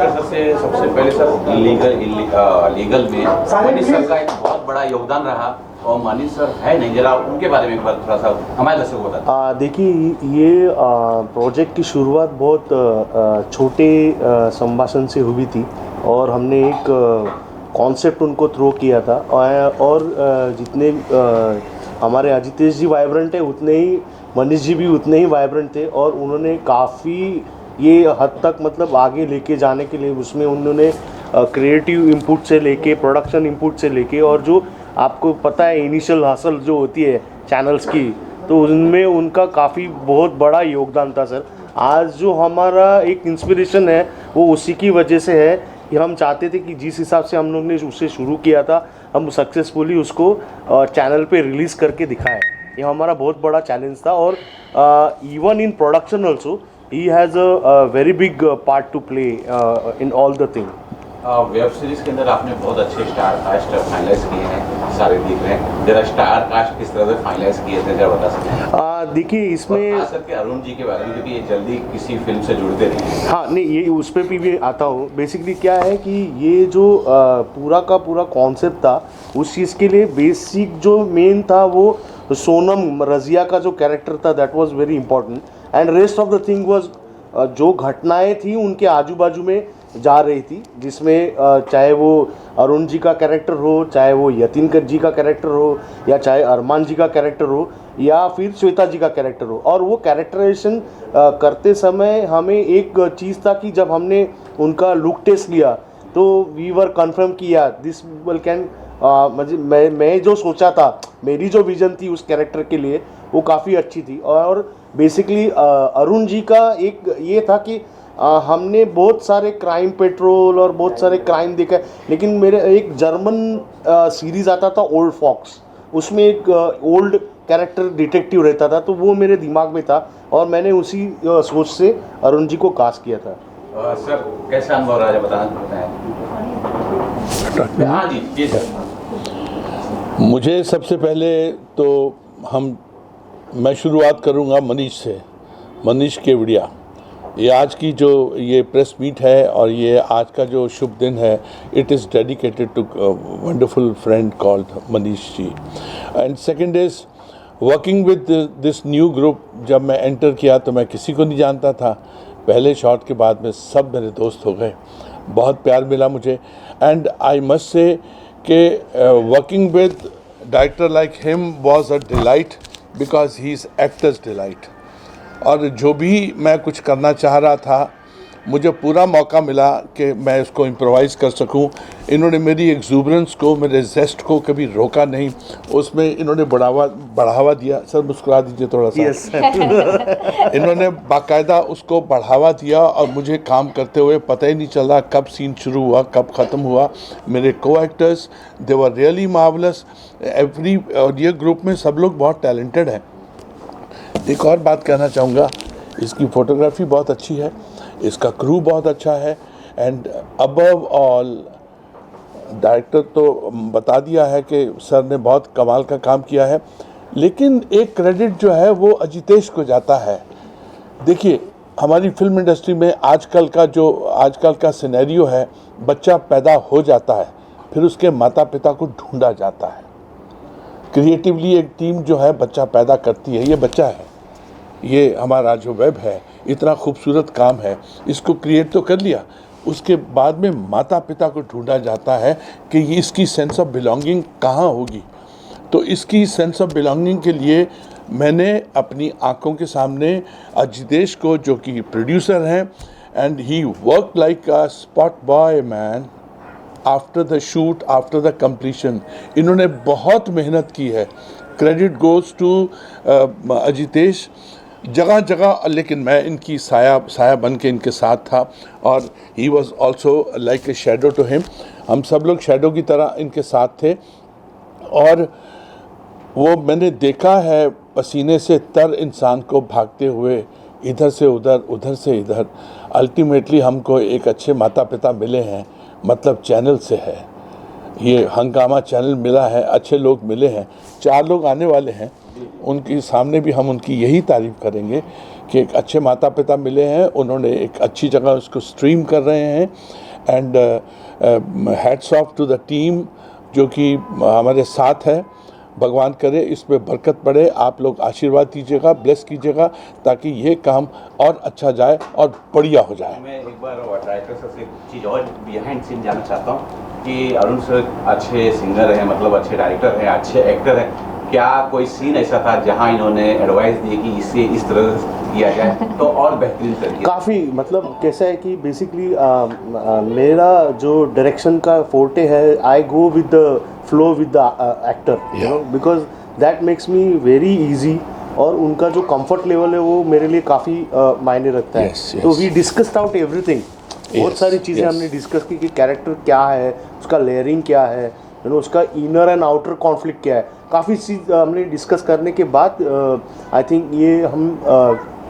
Sir से सबसे पहले सर लीगल में मनीष सर का एक बहुत बड़ा योगदान रहा और मनीष सर है नहीं, जरा उनके बारे में एक बार थोड़ा सा हमारे दर्शकों को बता। देखिए, ये प्रोजेक्ट की शुरुआत बहुत छोटे संभाषण से हुई थी और हमने एक कॉन्सेप्ट उनको थ्रो किया था और जितने हमारे अजितेश जी वाइब्रेंट है उतने ही मनीष जी भी उतने ही वाइब्रेंट थे और उन्होंने काफ़ी ये हद तक मतलब आगे लेके जाने के लिए उसमें उन्होंने क्रिएटिव इनपुट से लेके प्रोडक्शन इनपुट से लेके और जो आपको पता है इनिशियल हासिल जो होती है चैनल्स की, तो उनमें उनका काफ़ी बहुत बड़ा योगदान था सर। आज जो हमारा एक इंस्पिरेशन है वो उसी की वजह से है कि हम चाहते थे कि जिस हिसाब से हम लोग ने उसे शुरू किया था हम सक्सेसफुली उसको चैनल पे रिलीज़ करके दिखाएं। ये हमारा बहुत बड़ा चैलेंज था और even in production also he has a very big part two play in all the thing. Web series के अंदर आपने बहुत अच्छे स्टार कास्ट फाइनलाइज किए हैं, सारे दिख रहे हैं, जरा स्टार कास्ट किस तरह से फाइनलाइज किए थे जरा बता सकते हैं? देखिए इसमें खास करके अरुण जी के बारे में, क्योंकि ये जल्दी किसी फिल्म से जुड़ते नहीं हैं। हाँ नहीं, ये उस पर भी आता हूँ। बेसिकली क्या है कि ये जो पूरा का पूरा कॉन्सेप्ट था उस चीज़ के लिए बेसिक जो मेन था वो सोनम रज़िया का जो कैरेक्टर था that was very important and rest of the thing was जो घटनाएं थी उनके आजू बाजू में जा रही थी, जिसमें चाहे वो अरुण जी का कैरेक्टर हो, चाहे वो यतीन जी का कैरेक्टर हो, या चाहे अरमान जी का कैरेक्टर हो, या फिर श्वेता जी का कैरेक्टर हो। और वो कैरेक्टराइजेशन करते समय हमें एक चीज़ था कि जब हमने उनका लुक टेस्ट लिया तो वी वर कन्फर्म किया दिस विल कैन मैं जो सोचा था, मेरी जो विज़न थी उस कैरेक्टर के लिए वो काफ़ी अच्छी थी। और बेसिकली अरुण जी का एक ये था कि हमने बहुत सारे क्राइम पेट्रोल और बहुत सारे क्राइम देखा है, लेकिन मेरे एक जर्मन सीरीज़ आता था ओल्ड फॉक्स, उसमें एक ओल्ड कैरेक्टर डिटेक्टिव रहता था, तो वो मेरे दिमाग में था और मैंने उसी सोच से अरुण जी को कास्ट किया था। सर कैसा अनुभव रहा है बताएं? हाँ जी जी सर। मुझे सबसे पहले तो मैं शुरुआत करूंगा मनीष से, मनीष केवड़िया। ये आज की जो ये प्रेस मीट है और ये आज का जो शुभ दिन है, it is dedicated to wonderful friend called Manish ji. And second is working with this new group. जब मैं एंटर किया तो मैं किसी को नहीं जानता था, पहले शॉट के बाद में सब मेरे दोस्त हो गए, बहुत प्यार मिला मुझे। एंड आई मस्ट से कि working with director like him was a delight because he is actors delight. और जो भी मैं कुछ करना चाह रहा था मुझे पूरा मौका मिला कि मैं इसको इम्प्रोवाइज़ कर सकूं। इन्होंने मेरी एक्सूबरेंस को, मेरे जेस्ट को कभी रोका नहीं, उसमें इन्होंने बढ़ावा दिया। सर मुस्कुरा दीजिए थोड़ा सा। यस इन्होंने बाकायदा उसको बढ़ावा दिया और मुझे काम करते हुए पता ही नहीं चला कब सीन शुरू हुआ कब ख़त्म हुआ। मेरे को actors they were really marvellous every, और ये ग्रुप में सब लोग बहुत टैलेंटेड हैं। एक और बात कहना चाहूँगा, इसकी फ़ोटोग्राफी बहुत अच्छी है, इसका क्रू बहुत अच्छा है, एंड अबव ऑल डायरेक्टर तो बता दिया है कि सर ने बहुत कमाल का काम किया है, लेकिन एक क्रेडिट जो है वो अजितेश को जाता है। देखिए हमारी फिल्म इंडस्ट्री में आजकल का सिनेरियो है, बच्चा पैदा हो जाता है फिर उसके माता पिता को ढूंढा जाता है। क्रिएटिवली एक टीम जो है बच्चा पैदा करती है, ये बच्चा है, ये हमारा जो वेब है इतना खूबसूरत काम है, इसको क्रिएट तो कर लिया, उसके बाद में माता पिता को ढूंढा जाता है कि ये इसकी सेंस ऑफ बिलोंगिंग कहाँ होगी। तो इसकी सेंस ऑफ बिलोंगिंग के लिए मैंने अपनी आंखों के सामने अजितेश को, जो कि प्रोड्यूसर हैं, and he work like a spot boy man after the shoot, after the completion. इन्होंने बहुत मेहनत की है, क्रेडिट गोज़ टू अजितेश जगह जगह। लेकिन मैं इनकी साया बन के इनके साथ था और he was also like a shadow to him. हम सब लोग शेडो की तरह इनके साथ थे और वो मैंने देखा है पसीने से तर इंसान को भागते हुए इधर से उधर, उधर से इधर। अल्टीमेटली हमको एक अच्छे माता पिता मिले हैं, मतलब चैनल से है, ये हंगामा चैनल मिला है, अच्छे लोग मिले हैं। 4 लोग आने वाले हैं, उनके सामने भी हम उनकी यही तारीफ़ करेंगे कि एक अच्छे माता पिता मिले हैं, उन्होंने एक अच्छी जगह उसको स्ट्रीम कर रहे हैं। And hats off to the team जो कि हमारे साथ है। भगवान करे इसमें बरकत पड़े, आप लोग आशीर्वाद दीजिएगा, ब्लेस कीजिएगा, ताकि ये काम और अच्छा जाए और बढ़िया हो जाए। मैं एक बार डायरेक्टर सर से एक चीज़ और बिहाइंड सीन जानना चाहता हूँ कि अरुण सर अच्छे सिंगर हैं, मतलब अच्छे डायरेक्टर हैं, अच्छे एक्टर हैं। क्या कोई सीन ऐसा था जहाँ इन्होंने एडवाइस दी कि इसे इस तरह किया जाए तो और बेहतरीन तरीके? काफ़ी, मतलब कैसा है कि बेसिकली मेरा जो डायरेक्शन का फोर्टे है, I go with the flow with the actor, you know, because that makes me very easy, और उनका जो कंफर्ट लेवल है वो मेरे लिए काफ़ी मायने रखता है। Yes. तो वी डिस्कस्ड आउट एवरीथिंग, बहुत Yes, सारी चीज़ें yes. हमने डिस्कस की कि कैरेक्टर क्या है, उसका लेयरिंग क्या है, यू नो, उसका इनर एंड आउटर कॉन्फ्लिक्ट क्या है। काफ़ी चीज़ हमने डिस्कस करने के बाद आई थिंक ये हम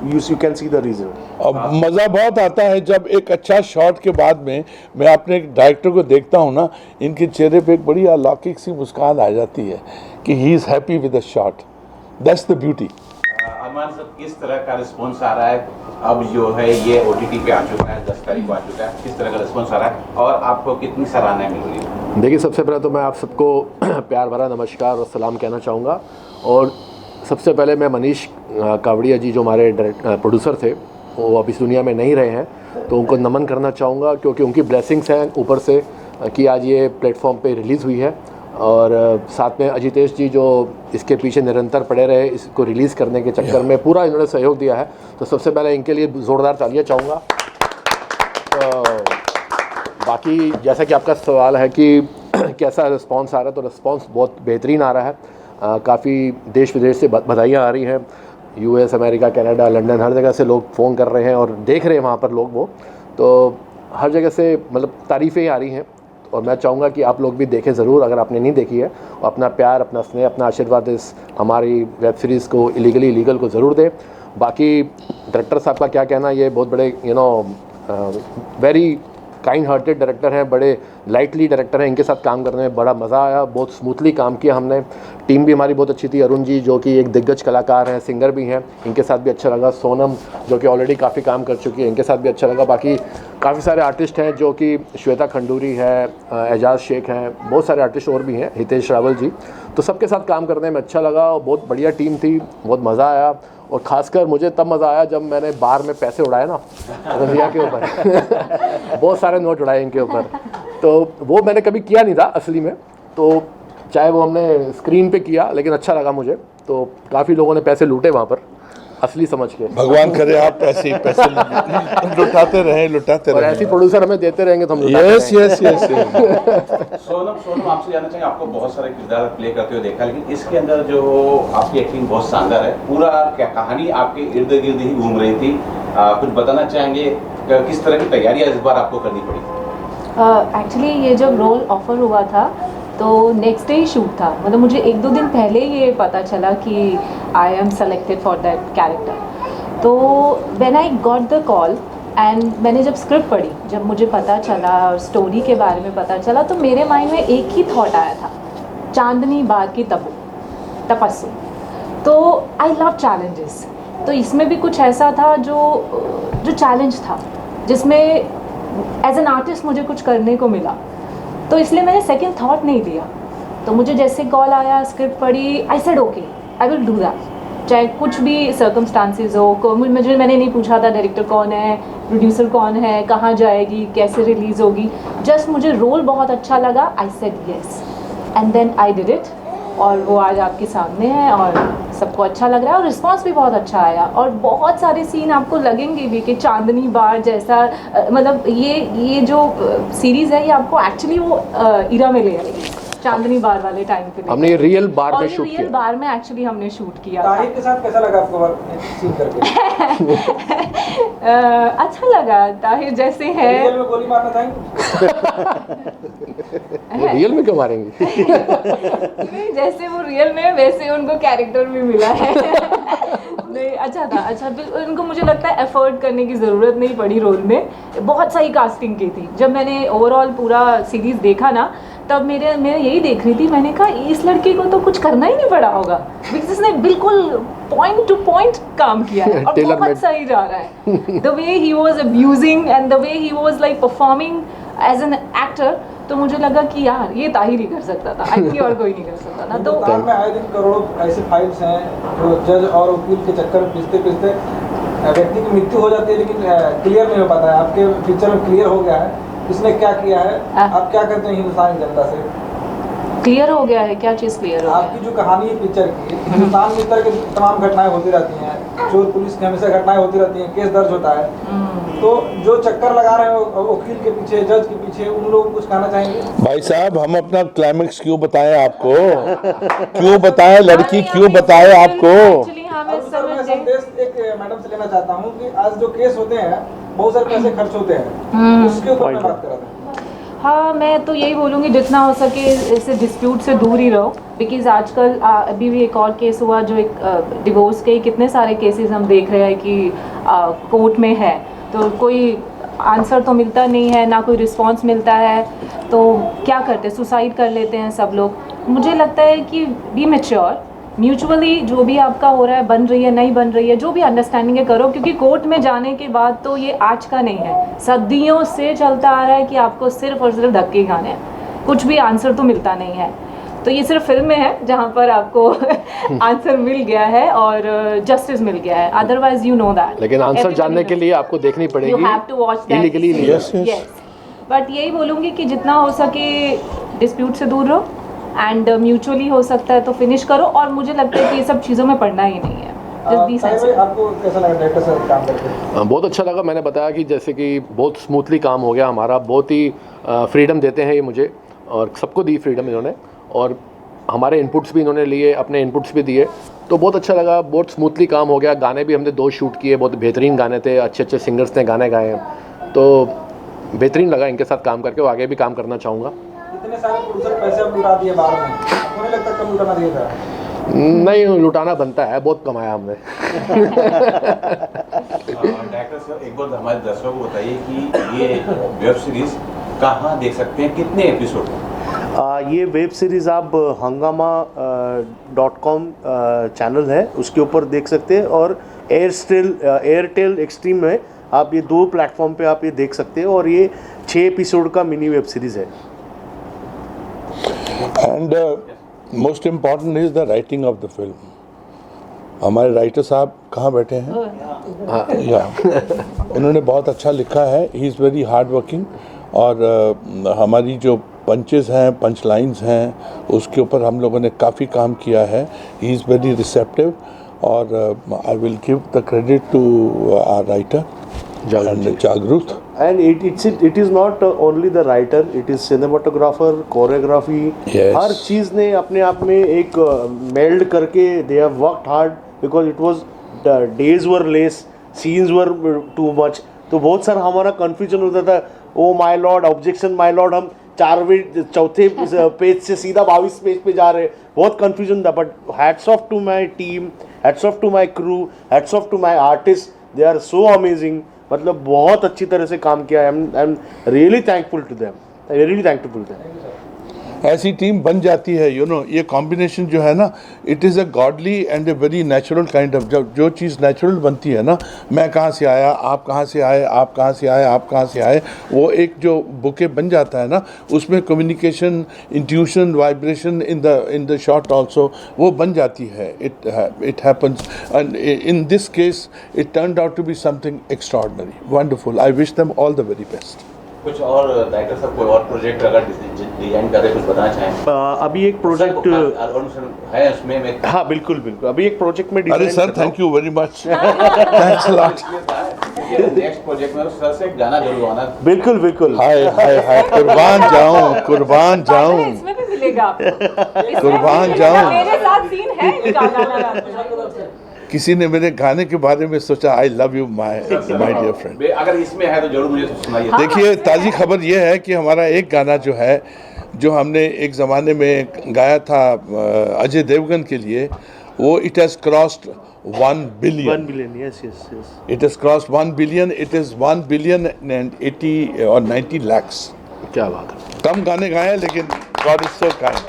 you can see the result. और मज़ा बहुत आता है जब एक अच्छा शॉट के बाद में मैं अपने डायरेक्टर को देखता हूँ ना, इनके चेहरे पे एक बड़ी अलौकिक सी मुस्कान आ जाती है कि he is happy with the shot. That's the beauty. Arman sir, किस तरह का रिस्पॉन्स आ रहा है? अब जो है ये OTT पे आ चुका है, 10 तारीख को आ चुका है, किस तरह का रिस्पॉन्स आ रहा है और आपको कितनी सराहना मिल रही है? देखिए, सबसे पहले तो मैं आप सबको प्यार भरा नमस्कार और सलाम कहना चाहूँगा। और सबसे पहले मैं मनीष कावड़िया जी जो हमारे प्रोड्यूसर थे, वो अब इस दुनिया में नहीं रहे हैं, तो उनको नमन करना चाहूँगा, क्योंकि उनकी ब्लेसिंग्स हैं ऊपर से कि आज ये प्लेटफॉर्म पे रिलीज़ हुई है। और साथ में अजितेश जी जो इसके पीछे निरंतर पड़े रहे, इसको रिलीज़ करने के चक्कर में पूरा इन्होंने सहयोग दिया है, तो सबसे पहले इनके लिए ज़ोरदार तालियां चाहूँगा। तो बाकी जैसा कि आपका सवाल है कि कैसा रिस्पांस आ रहा है, तो रिस्पांस बहुत बेहतरीन आ रहा है। काफ़ी देश विदेश से बधाइयाँ आ रही हैं, US, अमेरिका, कनाडा, लंदन, हर जगह से लोग फ़ोन कर रहे हैं और देख रहे हैं वहाँ पर लोग वो, तो हर जगह से मतलब तारीफ़ें आ रही हैं। और मैं चाहूँगा कि आप लोग भी देखें ज़रूर, अगर आपने नहीं देखी है, और अपना प्यार, अपना स्नेह, अपना आशीर्वाद इस हमारी वेब सीरीज़ को इलीगली लीगल को ज़रूर दें। बाकी डायरेक्टर साहब का क्या कहना, ये बहुत बड़े वेरी काइंड हार्टेड डायरेक्टर हैं, बड़े लाइटली डायरेक्टर हैं, इनके साथ काम करने में बड़ा मज़ा आया, बहुत स्मूथली काम किया हमने। टीम भी हमारी बहुत अच्छी थी, अरुण जी जो कि एक दिग्गज कलाकार हैं, सिंगर भी हैं, इनके साथ भी अच्छा लगा। सोनम जो कि ऑलरेडी काफ़ी काम कर चुकी है, इनके साथ भी अच्छा लगा। बाकी काफ़ी सारे आर्टिस्ट हैं जो कि श्वेता खंडूरी है, एजाज शेख हैं, बहुत सारे आर्टिस्ट और भी हैं, हितेश रावल जी, तो सबके साथ काम करने में अच्छा लगा और बहुत बढ़िया टीम थी, बहुत मज़ा आया। और ख़ासकर मुझे तब मज़ा आया जब मैंने बार में पैसे उड़ाए ना रज़िया के ऊपर बहुत सारे नोट उड़ाए इनके ऊपर, तो वो मैंने कभी किया नहीं था असली में, तो चाहे वो हमने स्क्रीन पे किया, लेकिन अच्छा लगा मुझे। तो काफ़ी लोगों ने पैसे लूटे वहाँ पर असली समझ के। भगवान करे आप पैसे लुटाते रहें और ऐसी प्रोड्यूसर हमें देते रहेंगे तो हम यस। सोनम आपसे जानना चाहिए, आपको बहुत सारे किरदार प्ले करते हुए देखा, लेकिन इसके अंदर जो आपकी एक्टिंग बहुत शानदार है, पूरा क्या कहानी आपके इर्द गिर्द ही घूम रही थी, कुछ बताना चाहेंगे किस तरह की तैयारियां इस बार आपको करनी पड़ी? एक्चुअली ये जब रोल ऑफर हुआ था तो नेक्स्ट डे ही शूट था, मतलब मुझे 1-2 दिन पहले ये पता चला कि I am selected for that character. तो when I got the call and मैंने जब स्क्रिप्ट पढ़ी, जब मुझे पता चला और स्टोरी के बारे में पता चला, तो मेरे माइंड में एक ही थॉट आया था, चांदनी बार की तपस्सु। तो आई लव चैलेंजेस, तो इसमें भी कुछ ऐसा था जो चैलेंज था, जिसमें एज एन आर्टिस्ट मुझे कुछ करने को मिला, तो इसलिए मैंने सेकंड थॉट नहीं दिया। तो मुझे जैसे कॉल आया, स्क्रिप्ट पढ़ी, I said okay I will do that, चाहे कुछ भी सर्कमस्टांसेस हो। मैंने नहीं पूछा था डायरेक्टर कौन है, प्रोड्यूसर कौन है, कहाँ जाएगी, कैसे रिलीज़ होगी, जस्ट मुझे रोल बहुत अच्छा लगा, I said yes and then I did it. और वो आज आपके सामने है और सबको अच्छा लग रहा है और रिस्पांस भी बहुत अच्छा आया। और बहुत सारे सीन आपको लगेंगे भी कि चांदनी बार जैसा, मतलब ये जो सीरीज़ है ये आपको एक्चुअली वो इरा में ले आएगी, चांदनी बार वाले टाइम पे। हमने ये रियल बार में शूट किया, रियल बार में एक्चुअली हमने शूट किया। ताहिर के साथ कैसा लगा आपको सीन करके? अच्छा लगा, ताहिर जैसे है। रियल में गोली मारना था? रियल में क्यों मारेंगे? नहीं, जैसे वो रियल में वैसे उनको कैरेक्टर भी मिला है। नहीं, अच्छा था, अच्छा। उनको मुझे लगता है एफर्ट करने की ज़रूरत नहीं पड़ी रोल में, बहुत सही कास्टिंग की थी। जब मैंने ओवरऑल पूरा सीरीज़ देखा ना, तब मैं यही देख रही थी, मैंने कहा इस लड़के को तो कुछ करना ही नहीं पड़ा होगा, बिकॉज इसने बिल्कुल पॉइंट टू पॉइंट काम किया है और Tailor बहुत made. सही जा रहा है. The way he was abusing and the way he was like performing as an actor, तो मुझे लगा कि यार ये ताहिर ही कर सकता था, आई और कोई नहीं कर सकता ना. तो हिंदुस्तान में आए दिन करोड़ों ऐसे फाइल्स हैं जो जज और वकील के चक्कर में पिसते पिसते व्यक्ति की मृत्यु हो जाती है, लेकिन क्लियर नहीं हो पाता है. आपके पिक्चर में क्लियर हो गया है किसने क्या किया है. आप क्या कहते हैं हिंदुस्तान की जनता से? क्लियर हो गया है, क्या चीज़ क्लियर हो गया? आपकी जो कहानी है पिक्चर की, हिंदुस्तान में इस तरह की तमाम घटनाएं होती रहती हैं, चोर पुलिस की हमेशा घटनाएं होती रहती हैं, केस दर्ज होता है. तो जो चक्कर लगा रहे हैं वकील के पीछे, जज के पीछे, उन लोगों को कुछ कहना चाहेंगे? भाई साहब, हम अपना क्लाइमेक्स क्यों बताएं आपको? क्यों बताएं लड़की, क्यों बताएं आपको? Actually, हाँ, मैं और सर, मैं समझ गई. संदेश एक मैडम से लेना चाहता हूँ कि आज जो केस होते हैं बहुत सारे पैसे खर्च होते हैं, उसके ऊपर मैं बात कर रहा था. हाँ, मैं तो यही बोलूँगी जितना हो सके इसे डिस्प्यूट से दूर ही रहो, बिकॉज आजकल अभी भी एक और केस हुआ जो एक डिवोर्स के कितने सारे केसेस हम देख रहे हैं कि कोर्ट में है, तो कोई आंसर तो मिलता नहीं है, ना कोई रिस्पांस मिलता है, तो क्या करते, सुसाइड कर लेते हैं सब लोग. मुझे लगता है कि बी मैच्योर, म्यूचुअली जो भी आपका हो रहा है, बन रही है नहीं बन रही है, जो भी अंडरस्टैंडिंग है करो, क्योंकि कोर्ट में जाने के बाद तो ये आज का नहीं है, सदियों से चलता आ रहा है कि आपको सिर्फ और सिर्फ धक्के खाने हैं, कुछ भी आंसर तो मिलता नहीं है. तो ये सिर्फ फिल्म में है जहाँ पर आपको आंसर मिल गया है और जस्टिस मिल गया है, अदरवाइज यू नो दैट. लेकिन आंसर जानने के लिए आपको देखनी यू पड़ेगी have to watch that. Illegally नहीं. यस, बट यही बोलूँगी कि जितना हो सके डिस्प्यूट से दूर रहो एंड म्यूचुअली हो सकता है तो फिनिश करो, और मुझे लगता है कि ये सब चीज़ों में पढ़ना ही नहीं है. Just be साहिब भाई, sensible. आपको कैसा लगा डायरेक्टर से काम करके? बहुत अच्छा लगा. मैंने बताया कि जैसे कि बहुत स्मूथली काम हो गया हमारा, बहुत ही फ्रीडम देते हैं ये मुझे, और सबको दी फ्रीडम इन्होंने, और हमारे इनपुट्स भी इन्होंने लिए, अपने इनपुट्स भी दिए, तो बहुत अच्छा लगा. बहुत स्मूथली काम हो गया. गाने भी हमने 2 शूट किए, बहुत बेहतरीन गाने थे, अच्छे अच्छे सिंगर्स ने गाने गाए हैं, तो बेहतरीन लगा इनके साथ काम करके, और आगे भी काम करना चाहूँगा. इतने सारे प्रोड्यूसर पैसे अब लुटा दिए बाहर में, आपको नहीं लगता कम लुटाना चाहिए था? नहीं, लुटाना बनता है, बहुत कमाया हमने. डायरेक्टर सर, एक बार हमारे दर्शकों को बताइए कि ये वेब सीरीज कहाँ देख सकते हैं, कितने एपिसोड? ये वेब सीरीज़ आप hungama.com चैनल है उसके ऊपर देख सकते हैं, और एयरटेल एक्सट्रीम में आप ये 2 प्लेटफॉर्म पे आप ये देख सकते हैं, और ये 6 एपिसोड का मिनी वेब सीरीज़ है. And most important is the writing of the film. हमारे राइटर साहब कहाँ बैठे हैं? या इन्होंने बहुत अच्छा लिखा है. He is very hard working, और हमारी जो पंचेस हैं, पंच लाइन्स हैं, उसके ऊपर हम लोगों ने काफ़ी काम किया है. ही इज़ वेरी रिसेप्टिव, और I will give the credit to our writer Jagruk. And it is not only the writer, it is cinematographer, choreography. Yes. हर चीज़ ने अपने आप में एक मेल्ड करके they have worked hard, because it was the days were less, scenes were too much. तो बहुत सारा हमारा confusion होता था. Oh my Lord, objection my Lord, हम 4वें पेज से सीधा 22 पेज पे जा रहे हैं, बहुत कंफ्यूजन था. But hats off to my team, hats off to my crew, hats off to my artist, they are so amazing. मतलब बहुत अच्छी तरह से काम किया. I am really thankful to them, really thankful to them. ऐसी team बन जाती है, यू नो. ये कॉम्बिनेशन जो है ना, it is a godly and a very natural kind of. जब जो चीज़ नेचुरल बनती है ना, मैं कहाँ से आया, आप कहाँ से आए, आप कहाँ से आए, आप कहाँ से आए, वो एक जो बुके बन जाता है ना, उसमें communication, intuition, vibration in the shot also वो बन जाती है. It happens, and in this case it turned out to be something extraordinary, wonderful. I wish them all the very best. कुछ और डायरेक्टर साहब कोई और प्रोजेक्ट अगर डिजाइन कर रहे कुछ बताना चाहें? अभी एक प्रोजेक्ट है उसमें मैं हाँ बिल्कुल बिल्कुल, अभी एक प्रोजेक्ट में अरे sir, thank you very much. Thanks a lot. Next project में सर से एक गाना जरूर गाना. बिल्कुल बिल्कुल. हाय हाय हाय, कुर्बान जाऊं, कुर्बान जाऊं, इसमें भी मिलेगा आपको. कुर्बान जाऊं. मेरे साथ सीन है इनका गाना गाने. किसी ने मेरे गाने के बारे में सोचा, I love you my dear friend. अगर इसमें है तो जरूर मुझे सुनाइए. देखिए, ताज़ी खबर ये है कि हमारा एक गाना जो है, जो हमने एक ज़माने में गाया था अजय देवगन के लिए, वो it has crossed 1 billion. 1 billion, yes, yes, yes. It has crossed 1 billion. It is 1 billion and 80 or 90 lakhs. क्या बात है. कम गाने गाए, लेकिन God is so kind.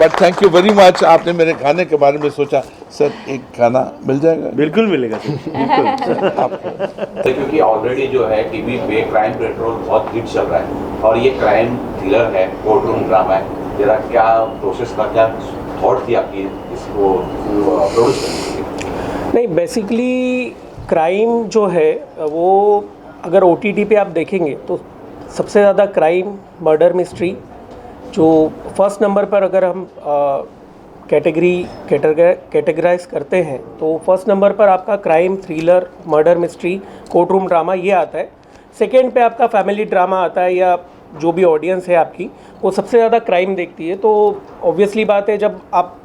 But thank you very much. आपने मेरे गाने के बारे में सोचा. सर एक गाना मिल जाएगा? बिल्कुल मिलेगा सर, बिल्कुल। क्योंकि ऑलरेडी जो है टीवी पे क्राइम पेट्रोल बहुत हिट चल रहा है और ये क्राइम थ्रिलर है, कोर्ट रूम ड्रामा है। जरा क्या प्रोसेस था, क्या थॉट थी आपकी इसको प्रोड्यूस करने की? नहीं, बेसिकली क्राइम जो है वो अगर OTT पे आप देखेंगे तो सबसे ज़्यादा क्राइम, मर्डर मिस्ट्री जो फर्स्ट नंबर पर अगर हम कैटेगराइज करते हैं तो फर्स्ट नंबर पर आपका crime, thriller, murder mystery, court room drama ये आता है। सेकेंड पे आपका फैमिली ड्रामा आता है, या जो भी ऑडियंस है आपकी वो सबसे ज़्यादा क्राइम देखती है। तो ऑब्वियसली बात है, जब आप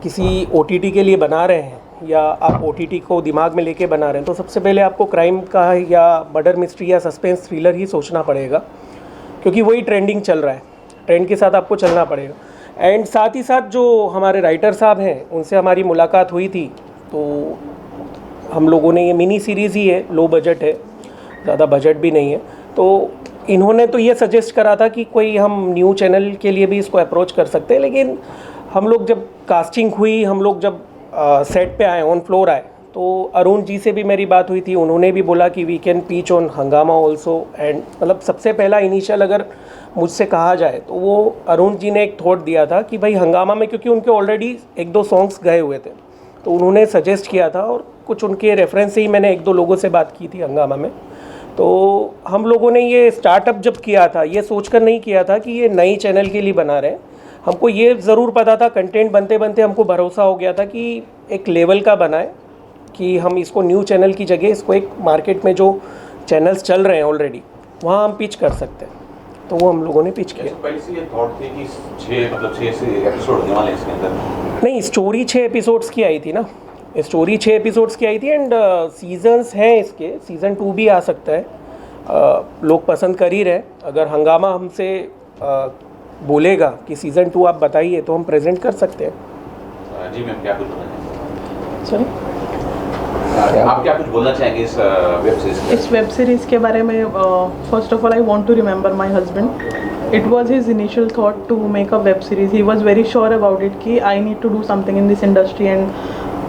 किसी OTT के लिए बना रहे हैं या आप OTT को दिमाग में लेके बना रहे हैं तो सबसे पहले आपको क्राइम का या मर्डर मिस्ट्री या सस्पेंस थ्रिलर ही सोचना पड़ेगा, क्योंकि वही ट्रेंडिंग चल रहा है, ट्रेंड के साथ आपको चलना पड़ेगा। एंड साथ ही साथ जो हमारे राइटर साहब हैं उनसे हमारी मुलाकात हुई थी, तो हम लोगों ने ये मिनी सीरीज़ ही है, लो बजट है, ज़्यादा बजट भी नहीं है, तो इन्होंने तो ये सजेस्ट करा था कि कोई हम न्यू चैनल के लिए भी इसको अप्रोच कर सकते हैं। लेकिन हम लोग जब कास्टिंग हुई, हम लोग जब सेट पे आए, ऑन फ्लोर आए, तो अरुण जी से भी मेरी बात हुई थी, उन्होंने भी बोला कि वी कैन पीच ऑन हंगामा ऑल्सो। एंड मतलब सबसे पहला इनिशियल अगर मुझसे कहा जाए तो वो अरुण जी ने एक थॉट दिया था कि भाई हंगामा में, क्योंकि उनके ऑलरेडी 1-2 सॉन्ग्स गए हुए थे, तो उन्होंने सजेस्ट किया था और कुछ उनके रेफरेंस से ही मैंने 1-2 लोगों से बात की थी हंगामा में। तो हम लोगों ने ये स्टार्टअप जब किया था, ये सोचकर नहीं किया था कि ये नई चैनल के लिए बना रहे हैं। हमको ये ज़रूर पता था, कंटेंट बनते बनते हमको भरोसा हो गया था कि एक लेवल का बनाए कि हम इसको न्यू चैनल की जगह इसको एक मार्केट में जो चैनल्स चल रहे हैं ऑलरेडी वहाँ हम पिच कर सकते हैं। तो वो हम लोगों ने पिच किया। पहले से ये थॉट थी कि 6 एपिसोड होने वाले हैं इसके अंदर? नहीं, स्टोरी 6 एपिसोड्स की आई थी ना, स्टोरी 6 एपिसोड्स की आई थी। एंड सीजन्स हैं इसके, सीज़न 2 भी आ सकता है, लोग पसंद कर ही रहे। अगर हंगामा हमसे बोलेगा कि सीज़न 2 आप बताइए तो हम प्रेजेंट कर सकते हैं। जी मैम, क्या कुछ बोलना चाहेंगे? सॉरी, आप क्या कुछ बोलना चाहेंगे इस वेब सीरीज के? इस वेब सीरीज़ के बारे में first of all I want to remember my husband. It was his initial thought to make a web series. He was very sure about it कि I need to do something in this industry and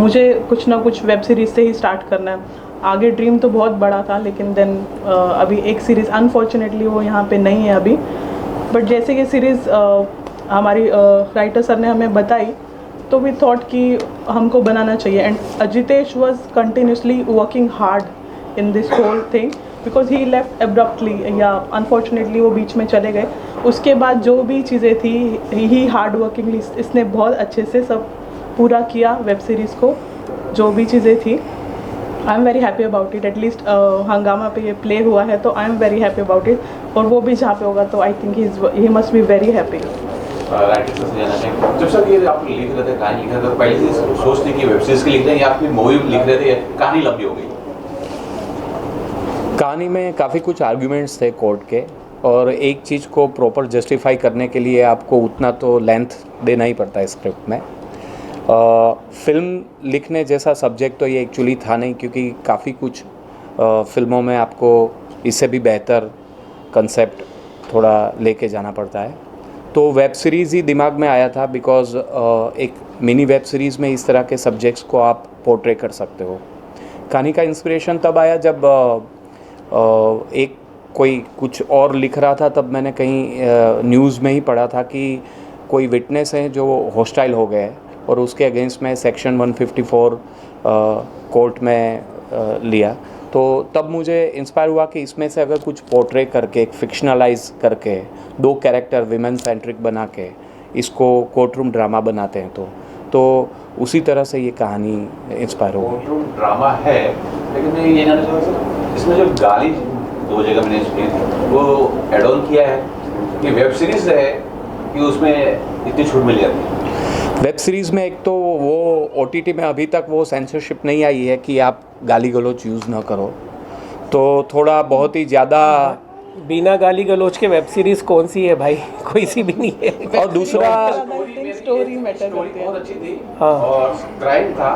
मुझे कुछ ना कुछ web series से ही start करना है। आगे dream तो बहुत बड़ा था, लेकिन देन अभी एक सीरीज़ अनफॉर्चुनेटली वो यहाँ पे नहीं है अभी। बट जैसे कि सीरीज़ हमारी राइटर सर ने हमें बताई तो वी थॉट कि हमको बनाना चाहिए। And Ajitesh was continuously working hard in this whole thing because he left abruptly, या अनफॉर्चुनेटली वो बीच में चले गए। उसके बाद जो भी चीज़ें थी ही हार्ड वर्किंगली इसने बहुत अच्छे से सब पूरा किया वेब सीरीज़ को, जो भी चीज़ें थी। I am very happy about it. At least हंगामा पे ये प्ले हुआ है तो I am very happy about it, और वो भी जहाँ पे होगा तो I think he must be very happy. Writer से जानना चाहेंगे, जब सर ये आप लिख रहे थे, कहानी लिख रहे थे, तो पहले से सोचते कि वेब सीरीज की लिख रहे हैं या आपकी मूवी लिख रहे थे, कहानी लंबी हो गई? कहानी में काफ़ी कुछ आर्ग्यूमेंट्स थे कोर्ट के, और एक चीज़ को प्रॉपर जस्टिफाई करने के लिए आपको उतना तो लेंथ देना ही पड़ता है स्क्रिप्ट में। फिल्म लिखने जैसा सब्जेक्ट तो ये एक्चुअली था नहीं, क्योंकि काफ़ी कुछ फिल्मों में आपको इससे भी बेहतर कंसेप्ट थोड़ा लेके जाना पड़ता है। तो वेब सीरीज़ ही दिमाग में आया था, बिकॉज़ एक मिनी वेब सीरीज़ में इस तरह के सब्जेक्ट्स को आप पोर्ट्रे कर सकते हो। कहानी का इंस्पिरेशन तब आया जब एक कोई कुछ और लिख रहा था, तब मैंने कहीं न्यूज़ में ही पढ़ा था कि कोई विटनेस हैं जो हॉस्टाइल हो गए और उसके अगेंस्ट में सेक्शन 154 कोर्ट में लिया। तो तब मुझे इंस्पायर हुआ कि इसमें से अगर कुछ पोर्ट्रे करके, एक फिक्शनलाइज करके, 2 कैरेक्टर विमेन सेंट्रिक बना के इसको कोर्ट रूम ड्रामा बनाते हैं तो उसी तरह से ये कहानी इंस्पायर हो गई। कोर्ट रूम ड्रामा है, लेकिन मैं ये जानना चाहता हूँ इसमें जो गाली 2 जगह मैंने सुनी थी वो एड ऑन किया है कि वेब सीरीज़ है कि उसमें इतनी छूट मिल जाती है? वेब सीरीज़ में एक तो वो OTT में अभी तक वो सेंसरशिप नहीं आई है कि आप गाली गलौज यूज़ ना करो, तो थोड़ा बहुत ही ज़्यादा। बिना गाली गलौज के वेब सीरीज़ कौन सी है भाई? कोई सी भी नहीं है। और दूसरा स्टोरी मैटर करती है। बहुत अच्छी थी, हाँ। और क्राइम था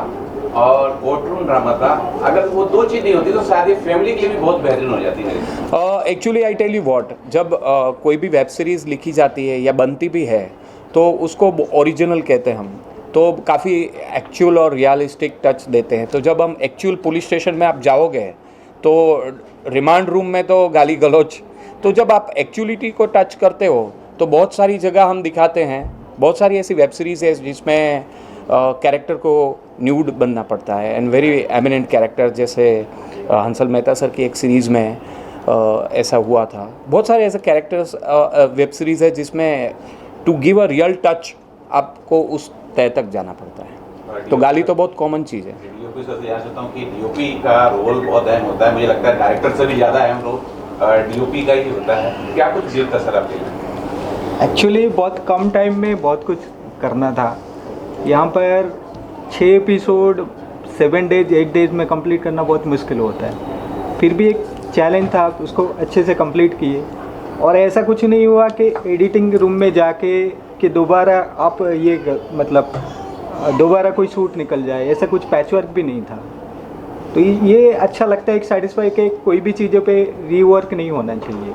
और कोर्ट रूम ड्रामा था। अगर वो 2 चीज़ नहीं होती तो शायद ये फैमिली के लिए भी बहुत बेहतरीन हो जाती है। Actually I tell you what, जब कोई भी वेब सीरीज़ लिखी जाती है या बनती भी है तो उसको ओरिजिनल कहते हैं हम। तो काफ़ी एक्चुअल और रियलिस्टिक टच देते हैं। तो जब हम एक्चुअल पुलिस स्टेशन में आप जाओगे तो रिमांड रूम में तो गाली गलौज, तो जब आप एक्चुअलिटी को टच करते हो तो बहुत सारी जगह हम दिखाते हैं। बहुत सारी ऐसी वेब सीरीज़ है जिसमें कैरेक्टर को न्यूड बनना पड़ता है एंड वेरी एमिनेंट कैरेक्टर, जैसे हंसल मेहता सर की एक सीरीज़ में ऐसा हुआ था। बहुत सारे ऐसे कैरेक्टर्स वेब सीरीज़ है जिसमें to give a real touch आपको उस तय तक जाना पड़ता है। तो गाली तो बहुत कॉमन चीज़ है। डीओपी सर से यहाँ चाहता हूँ कि डीओपी का रोल बहुत अहम होता है, मुझे लगता है डायरेक्टर से भी ज़्यादा अहम रोल डीओपी का ही होता है। क्या कुछ जीता सर आपके लिए? एक्चुअली बहुत कम टाइम में बहुत कुछ करना था। यहाँ पर 6 एपिसोड 7 डेज 8 डेज में कंप्लीट करना बहुत मुश्किल होता है। फिर भी एक चैलेंज था, उसको अच्छे से कंप्लीट किए। और ऐसा कुछ नहीं हुआ कि एडिटिंग रूम में जाके कि दोबारा आप ये मतलब दोबारा कोई शूट निकल जाए, ऐसा कुछ पैचवर्क भी नहीं था। तो ये अच्छा लगता है, एक सेटिस्फाई कि कोई भी चीज़ों पे रीवर्क नहीं होना चाहिए।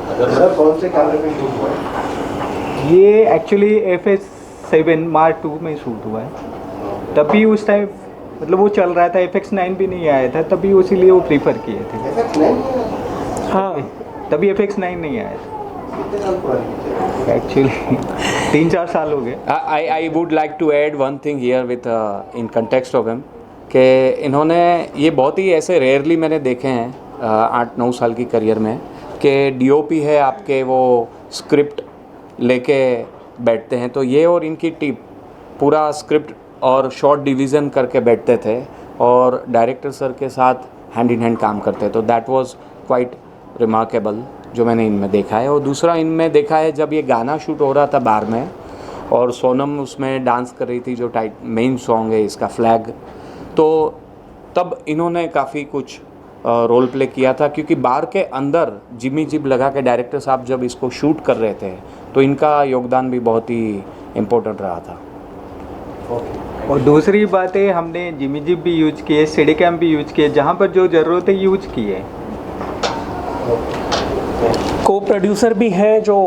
सर कौन से कैमरे पे शूट हुआ है? ये एक्चुअली FX7 Mark II में शूट हुआ है। तभी उस टाइम मतलब वो चल रहा था, FX9 भी नहीं आया था, तभी उसीलिए वो प्रीफर किए थे। FX9? हाँ, तभी FX9 नहीं आया था एक्चुअली। 3-4 साल हो गए। I would like to add one thing here with in context of him कि इन्होंने ये बहुत ही ऐसे रेयरली मैंने देखे हैं 8-9 साल की करियर में कि डीओपी है आपके वो स्क्रिप्ट लेके बैठते हैं। तो ये और इनकी टीम पूरा स्क्रिप्ट और शॉर्ट डिवीज़न करके बैठते थे और डायरेक्टर सर के साथ हैंड इन हैंड काम करते। तो दैट वाज क्वाइट रिमार्केबल जो मैंने इनमें देखा है। और दूसरा इनमें देखा है जब ये गाना शूट हो रहा था बार में और सोनम उसमें डांस कर रही थी, जो मेन सॉन्ग है इसका फ्लैग, तो तब इन्होंने काफ़ी कुछ रोल प्ले किया था क्योंकि बार के अंदर जिमी जिब लगा के डायरेक्टर साहब जब इसको शूट कर रहे थे तो इनका योगदान भी बहुत ही इम्पोर्टेंट रहा था। और दूसरी बात है, हमने जिमी जिब भी यूज किए, सीडी कैम भी यूज किए, जहाँ पर जो ज़रूरत है यूज किए। को प्रोड्यूसर भी हैं जो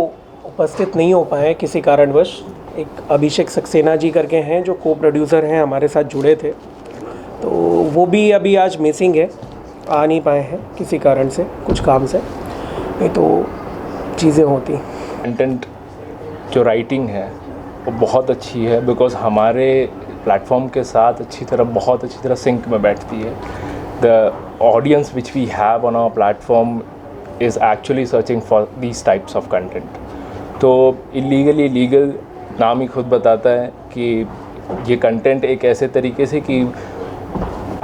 उपस्थित नहीं हो पाए किसी कारणवश। एक अभिषेक सक्सेना जी करके हैं जो को प्रोड्यूसर हैं, हमारे साथ जुड़े थे, तो वो भी अभी आज मिसिंग है, आ नहीं पाए हैं किसी कारण से, कुछ काम से। नहीं तो चीज़ें होती। कंटेंट जो राइटिंग है वो बहुत अच्छी है बिकॉज हमारे प्लेटफॉर्म के साथ बहुत अच्छी तरह सिंक में बैठती है। The audience which we have on our platform is actually searching for these types of content. तो इलीगली लीगल नाम ही खुद बताता है कि ये कंटेंट एक ऐसे तरीके से कि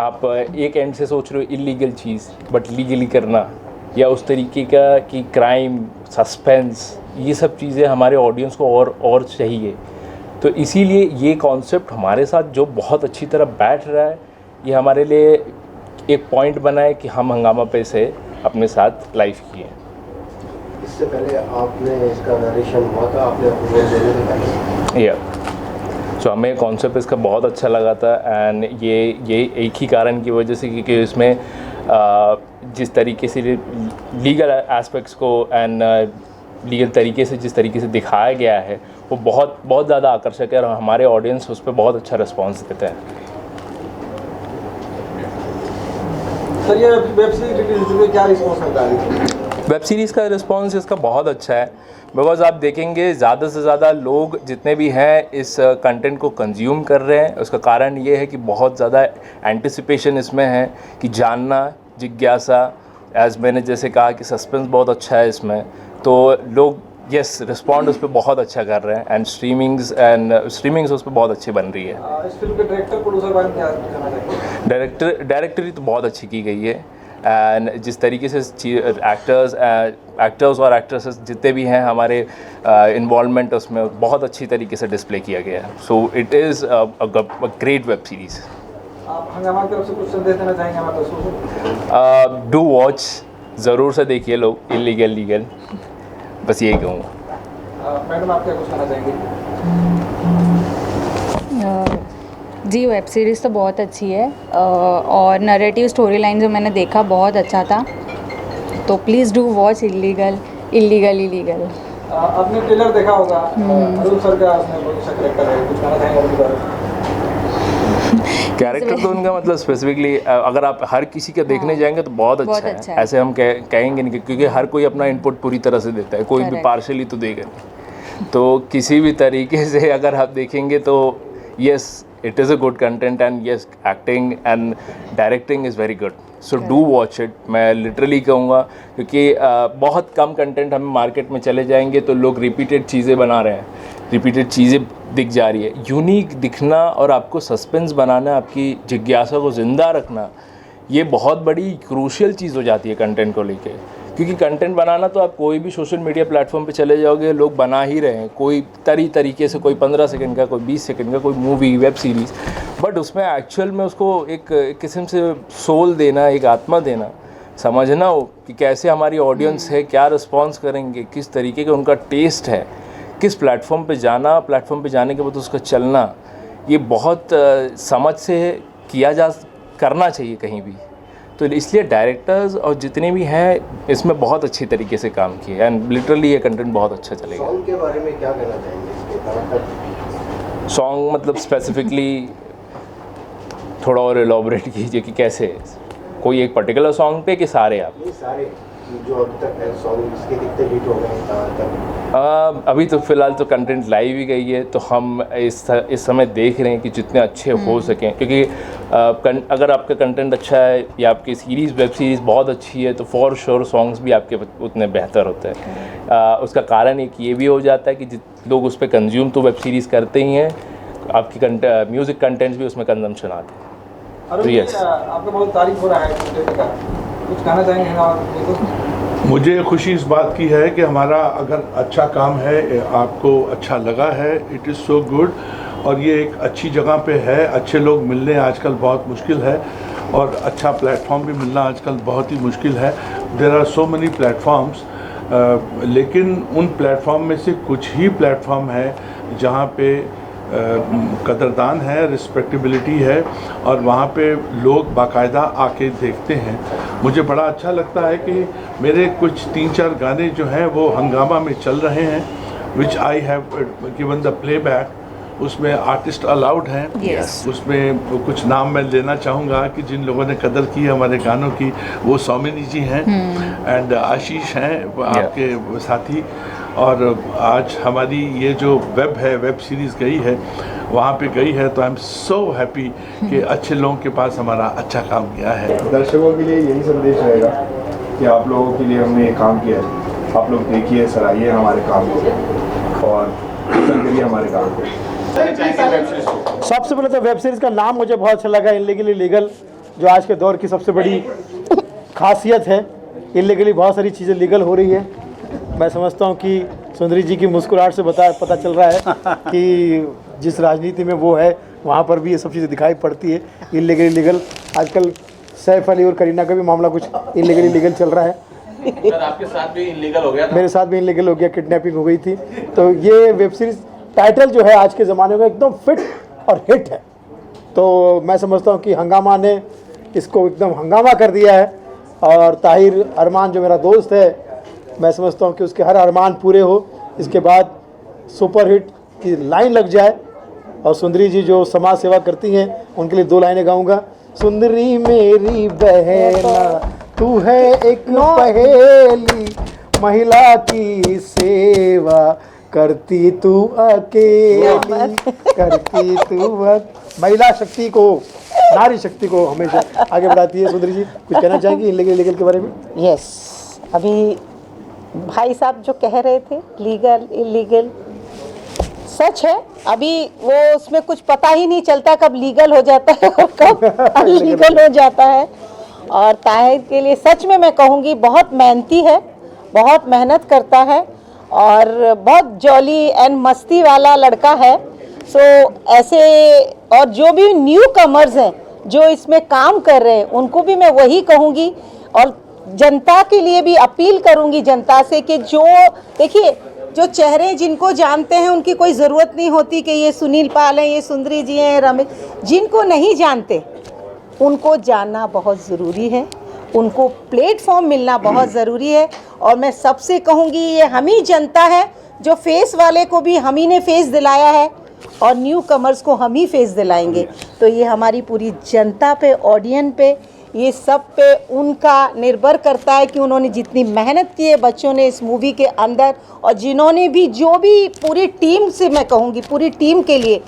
आप एक एंड से सोच रहे हो इलीगल चीज़ बट लीगली करना, या उस तरीके का कि क्राइम, सस्पेंस, ये सब चीज़ें हमारे ऑडियंस को और चाहिए। तो इसीलिए ये कॉन्सेप्ट हमारे साथ जो बहुत अच्छी तरह बैठ रहा है, ये हमारे लिए एक पॉइंट बना है कि हम हंगामा पे से अपने साथ लाइव किए। इससे पहले आपने इसका नरेशन हुआ था, आपने रोल देने से पहले सो हमें कॉन्सेप्ट इसका बहुत अच्छा लगा था एंड ये एक ही कारण की वजह से क्योंकि इसमें जिस तरीके से लीगल एस्पेक्ट्स को एंड लीगल तरीके से जिस तरीके से दिखाया गया है वो बहुत ज़्यादा आकर्षक है और हमारे ऑडियंस उस पर बहुत अच्छा रिस्पॉन्स देते हैं। सर ये वेब सीरीज रिलीज हुई, क्या रिस्पॉन्स मिल रहा है? वेब सीरीज़ का रिस्पॉन्स इसका बहुत अच्छा है बिकॉज आप देखेंगे ज़्यादा से ज़्यादा लोग जितने भी हैं इस कंटेंट को कंज्यूम कर रहे हैं। उसका कारण ये है कि बहुत ज़्यादा एंटिसिपेशन इसमें है कि जानना, जिज्ञासा, एज मैंने जैसे कहा कि सस्पेंस बहुत अच्छा है इसमें, तो लोग यस रिस्पॉन्ड उस पर बहुत अच्छा कर रहे हैं एंड स्ट्रीमिंग्स उस पर बहुत अच्छी बन रही है। इस फिल्म के डायरेक्टर प्रोड्यूसर बारे में क्या कहना चाहिए? डायरेक्टरी तो बहुत अच्छी की गई है एंड जिस तरीके से एक्टर्स और एक्ट्रेसेस जितने भी हैं हमारे इन्वॉल्वमेंट उसमें बहुत अच्छी तरीके से डिस्प्ले किया गया है। So it is a great web series. आप हंगामा की तरफ से कुछ संदेश देना चाहेंगे हमारे दोस्तों को? डू वॉच, ज़रूर से देखिए लोग, इलीगल लीगल, बस यही कहूँगा। मैडम आप क्या कुछ कहना चाहेंगे? जी वेब सीरीज़ तो बहुत अच्छी है और नरेटिव स्टोरी लाइन जो मैंने देखा बहुत अच्छा था, तो प्लीज़ डू वॉच इलीगल। आपने ट्रेलर देखा होगा, अरुण सर का उसमें बहुत अच्छा करेक्टर है, कुछ कहना चाहेंगे उनके बारे में? कैरेक्टर तो उनका मतलब स्पेसिफिकली अगर आप हर किसी का देखने जाएंगे तो बहुत अच्छा है। ऐसे हम कहेंगे नहीं, क्योंकि हर कोई अपना इनपुट पूरी तरह से देता है, कोई भी पार्शली तो देगा नहीं। तो किसी भी तरीके से अगर आप देखेंगे तो yes, it is a good content and yes, acting and directing is very good, so do watch it. मैं लिटरली कहूँगा, क्योंकि बहुत कम कंटेंट हमें मार्केट में चले जाएंगे तो लोग रिपीटेड चीज़ें बना रहे हैं, रिपीटेड चीज़ें दिख जा रही है। यूनिक दिखना और आपको सस्पेंस बनाना, आपकी जिज्ञासा को ज़िंदा रखना, ये बहुत बड़ी क्रूशियल चीज़ हो जाती है कंटेंट को लेके। क्योंकि कंटेंट बनाना तो आप कोई भी सोशल मीडिया प्लेटफॉर्म पे चले जाओगे, लोग बना ही रहे हैं, कोई तरीके से, कोई 15 सेकंड का, कोई 20 सेकंड का, कोई मूवी, वेब सीरीज़, बट उसमें एक्चुअल में उसको एक किस्म से सोल देना, एक आत्मा देना, समझना हो कि कैसे हमारी ऑडियंस है, क्या रिस्पॉन्स करेंगे, किस तरीके का उनका टेस्ट है, किस प्लेटफॉर्म पे जाना, प्लेटफॉर्म पे जाने के बाद उसका चलना, ये बहुत समझ से करना चाहिए कहीं भी। तो इसलिए डायरेक्टर्स और जितने भी हैं इसमें बहुत अच्छी तरीके से काम किए एंड लिटरली ये कंटेंट बहुत अच्छा चलेगा। सॉन्ग के बारे में क्या कहना चाहेंगे इसके? सॉन्ग मतलब स्पेसिफिकली थोड़ा और एलॉबरेट कीजिए कि कैसे, कोई एक पर्टिकुलर सॉन्ग पे कि सारे आप? नहीं, सारे जो अभी तक है सॉन्ग, इसके कितने हिट हो गए तक? अभी तो फ़िलहाल तो कंटेंट लाइव ही गई है, तो हम इस समय देख रहे हैं कि जितने अच्छे हो सकें, क्योंकि अगर आपका कंटेंट अच्छा है या आपकी सीरीज़, वेब सीरीज़ बहुत अच्छी है तो फॉर श्योर सॉन्ग्स भी आपके उतने बेहतर होते हैं। उसका कारण एक ये भी हो जाता है कि लोग उस पर कंज्यूम तो वेब सीरीज़ करते ही हैं, आपकी म्यूज़िक कंटेंट्स भी उसमें कंजम्पशन आते हैं। तो यस, आपका बहुत तारीफ हो रहा है, कुछ कहना चाहेंगे? मुझे खुशी इस बात की है कि हमारा अगर अच्छा काम है, आपको अच्छा लगा है, इट इज़ सो गुड, और ये एक अच्छी जगह पे है। अच्छे लोग मिलने आजकल बहुत मुश्किल है, और अच्छा प्लेटफॉर्म भी मिलना आजकल बहुत ही मुश्किल है। There are so many platforms, लेकिन उन प्लेटफॉर्म में से कुछ ही प्लेटफॉर्म है जहाँ पे कदरदान है, रिस्पेक्टेबिलिटी है, और वहाँ पे लोग बाकायदा आके देखते हैं। मुझे बड़ा अच्छा लगता है कि मेरे कुछ 3-4 गाने जो हैं वो हंगामा में चल रहे हैं, which I have given the playback, उसमें आर्टिस्ट अलाउड हैं। उसमें कुछ नाम मैं लेना चाहूँगा कि जिन लोगों ने कदर की है हमारे गानों की, वो सौमिनी जी हैं एंड आशीष हैं आपके साथी। और आज हमारी ये जो वेब सीरीज़ गई है, वहाँ पे गई है, तो आई एम सो हैप्पी कि अच्छे लोगों के पास हमारा अच्छा काम किया है। दर्शकों के लिए यही संदेश रहेगा कि आप लोगों के लिए हमने ये काम किया है, आप लोग देखिए, सराहिए हमारे काम को और पसंद करिए हमारे काम को। सबसे पहले तो वेब सीरीज़ का नाम मुझे बहुत अच्छा लगा, इल्लीगली लीगल, जो आज के दौर की सबसे बड़ी खासियत है। इल्लीगली बहुत सारी चीज़ें लीगल हो रही है। मैं समझता हूँ कि सुंदरी जी की मुस्कुराहट से पता चल रहा है कि जिस राजनीति में वो है वहाँ पर भी ये सब चीज़ें दिखाई पड़ती है। इल्लीगली लीगल, आजकल सैफ अली और करीना का भी मामला कुछ इल्लीगली लीगल चल रहा है। सर, आपके साथ भी इल्लीगल हो गया था? मेरे साथ भी इल्लीगल हो गया, किडनैपिंग हो गई थी। तो ये वेब सीरीज़ टाइटल जो है आज के ज़माने में एकदम फिट और हिट है। तो मैं समझता हूँ कि हंगामा ने इसको एकदम हंगामा कर दिया है, और ताहिर अरमान जो मेरा दोस्त है, मैं समझता हूँ कि उसके हर अरमान पूरे हो, इसके बाद सुपरहिट की लाइन लग जाए। और सुंदरी जी जो समाज सेवा करती हैं, उनके लिए 2 लाइनें गाऊंगा। सुंदरी मेरी बहना, तू है एक पहेली, महिला की सेवा करती तू अकेली, करती तू महिला शक्ति को, नारी शक्ति को हमेशा आगे बढ़ाती है। सुंदरी जी कुछ कहना चाहेंगी इल्लीगल के बारे में? यस, अभी भाई साहब जो कह रहे थे लीगल इलीगल, सच है। अभी वो उसमें कुछ पता ही नहीं चलता कब लीगल हो जाता है और कब अनलीगल हो जाता है। और ताहिर के लिए सच में मैं कहूँगी बहुत मेहनती है, बहुत मेहनत करता है और बहुत जॉली एंड मस्ती वाला लड़का है। सो ऐसे, और जो भी न्यू कमर्स हैं जो इसमें काम कर रहे हैं, उनको भी मैं वही कहूँगी, और जनता के लिए भी अपील करूँगी जनता से कि जो देखिए, जो चेहरे जिनको जानते हैं उनकी कोई ज़रूरत नहीं होती कि ये सुनील पाल हैं, ये सुंदरी जी हैं, रमेश। जिनको नहीं जानते उनको जानना बहुत ज़रूरी है, उनको प्लेटफॉर्म मिलना बहुत ज़रूरी है। और मैं सबसे कहूँगी ये हम ही जनता है जो फेस वाले को भी हम ही ने फेस दिलाया है और न्यू कमर्स को हम ही फेस दिलाएंगे। तो ये हमारी पूरी जनता पे, ऑडियंस पे, ये सब पे उनका निर्भर करता है कि उन्होंने जितनी मेहनत की है बच्चों ने इस मूवी के अंदर, और जिन्होंने भी जो भी पूरी टीम से मैं कहूँगी पूरी टीम के लिए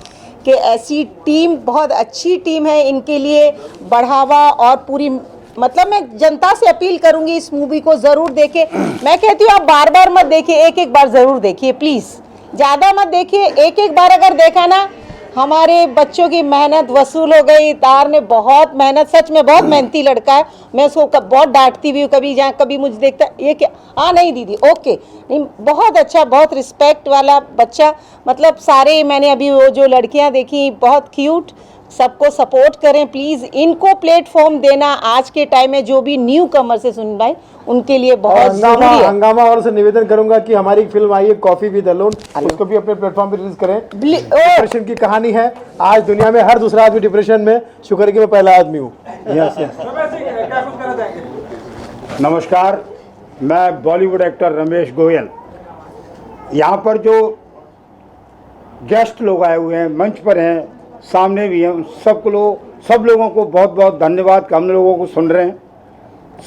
कि ऐसी टीम बहुत अच्छी टीम है, इनके लिए बढ़ावा और पूरी मतलब मैं जनता से अपील करूंगी इस मूवी को ज़रूर देखें। मैं कहती हूँ आप बार बार मत देखिए, एक एक बार ज़रूर देखिए प्लीज़, ज़्यादा मत देखिए, एक एक बार अगर देखा ना हमारे बच्चों की मेहनत वसूल हो गई। तार ने बहुत मेहनत, सच में बहुत मेहनती लड़का है, मैं उसको बहुत डांटती भी हूँ कभी, जहाँ कभी मुझे देखता ये क्या, हाँ नहीं दीदी ओके, नहीं बहुत अच्छा, बहुत रिस्पेक्ट वाला बच्चा। मतलब सारे मैंने अभी वो जो लड़कियाँ देखी बहुत क्यूट, सबको सपोर्ट करें प्लीज़, इनको प्लेटफॉर्म देना आज के टाइम में जो भी न्यू कमर से सुन भाई उनके लिए बहुत ज़रूरी है। हंगामा वालों से निवेदन करूंगा कि हमारी एक फिल्म आई है कॉफी विद अलोन, उसको भी अपने प्लेटफॉर्म पे रिलीज करें। डिप्रेशन की कहानी है, आज दुनिया में हर दूसरा आदमी डिप्रेशन में, शुक्र है कि मैं पहला आदमी हूँ। नमस्कार, मैं बॉलीवुड एक्टर रमेश गोयल। यहाँ पर जो गेस्ट लोग आए हुए हैं, मंच पर हैं, सामने भी हैं, सब लोगों को बहुत बहुत धन्यवाद कि हम लोगों को सुन रहे हैं।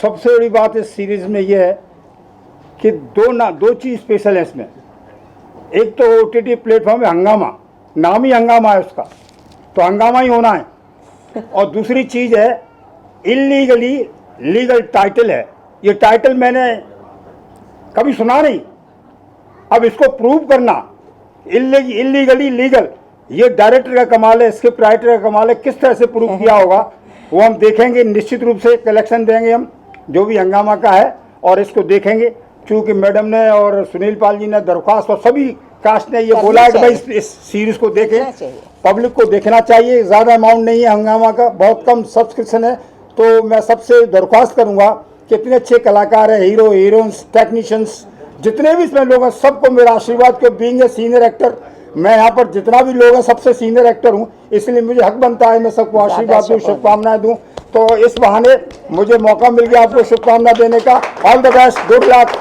सबसे बड़ी बात इस सीरीज़ में ये है कि दो चीज़ स्पेशल है इसमें। एक तो OTT प्लेटफॉर्म है हंगामा, नाम ही हंगामा है उसका, तो हंगामा ही होना है। और दूसरी चीज़ है इल्लीगली लीगल टाइटल है। ये टाइटल मैंने कभी सुना नहीं, अब इसको प्रूव करना इल्लीगली लीगल, ये डायरेक्टर का कमाल है, स्क्रिप्ट राइटर का कमाल है। किस तरह से प्रूव किया होगा वो हम देखेंगे, निश्चित रूप से कलेक्शन देंगे हम जो भी हंगामा का है और इसको देखेंगे। क्योंकि मैडम ने और सुनील पाल जी ने दरख्वास्त और सभी कास्ट ने ये बोला है कि भाई इस सीरीज को देखें, पब्लिक को देखना चाहिए। ज़्यादा अमाउंट नहीं है हंगामा का, बहुत कम सब्सक्रिप्शन है। तो मैं सबसे दरख्वास्त करूँगा कि इतने अच्छे कलाकार हैं, हीरो हीरोइंस टेक्नीशियंस जितने भी इसमें लोग हैं, सबको मेरा आशीर्वाद के बीइंग ए सीनियर एक्टर, मैं यहाँ पर जितना भी लोग हैं सबसे सीनियर एक्टर हूँ, इसलिए मुझे हक बनता है मैं सबको आशीर्वाद दूँ, शुभकामनाएं दूँ। तो इस बहाने मुझे मौका मिल गया आपको शुभकामना देने का। All the best, good luck.